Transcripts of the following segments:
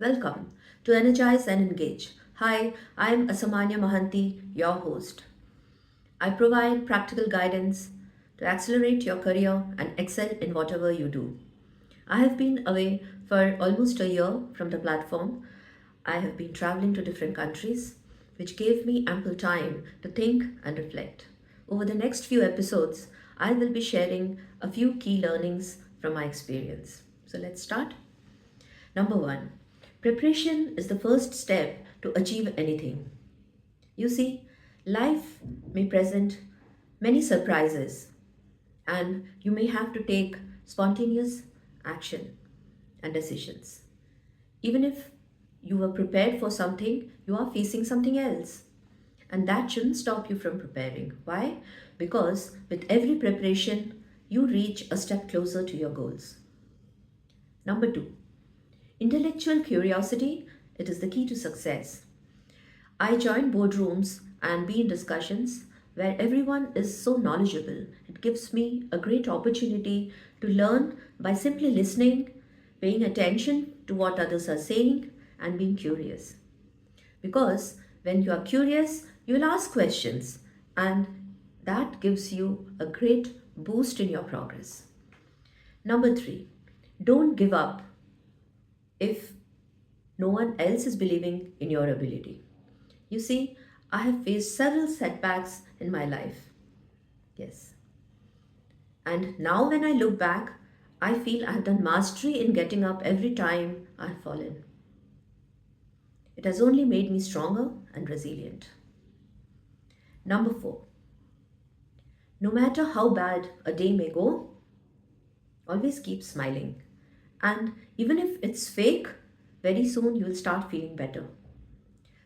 Welcome to Energize and Engage. Hi, I'm Asamanya Mahanti, your host. I provide practical guidance to accelerate your career and excel in whatever you do. I have been away for almost a year from the platform. I have been traveling to different countries, which gave me ample time to think and reflect. Over the next few episodes, I will be sharing a few key learnings from my experience. So let's start. Number one, preparation is the first step to achieve anything. You see, life may present many surprises, and you may have to take spontaneous action and decisions. Even if you were prepared for something, you are facing something else. And that shouldn't stop you from preparing. Why? Because with every preparation, you reach a step closer to your goals. Number two, intellectual curiosity, it is the key to success. I join boardrooms and be in discussions where everyone is so knowledgeable. It gives me a great opportunity to learn by simply listening, paying attention to what others are saying, and being curious. Because when you are curious, you'll ask questions, and that gives you a great boost in your progress. Number three, don't give up if no one else is believing in your ability. You see, I have faced several setbacks in my life. Yes. And now when I look back, I feel I have done mastery in getting up every time I have fallen. It has only made me stronger and resilient. Number four, no matter how bad a day may go, always keep smiling. And even if it's fake, very soon you'll start feeling better.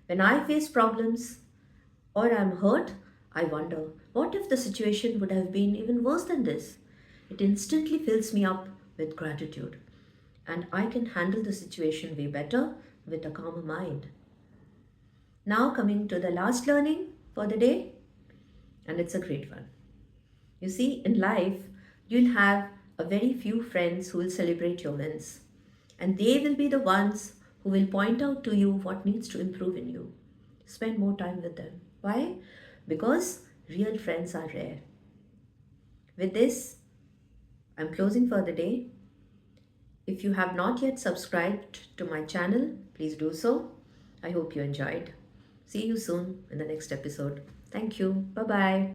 When I face problems or I'm hurt, I wonder, what if the situation would have been even worse than this? It instantly fills me up with gratitude, and I can handle the situation way better with a calmer mind. Now, coming to the last learning for the day, and it's a great one. You see, in life, you'll have a very few friends who will celebrate your wins, and they will be the ones who will point out to you what needs to improve in you. Spend more time with them. Why? Because real friends are rare. With this, I'm closing for the day. If you have not yet subscribed to my channel, please do so. I hope you enjoyed. See you soon in the next episode. Thank you. Bye bye.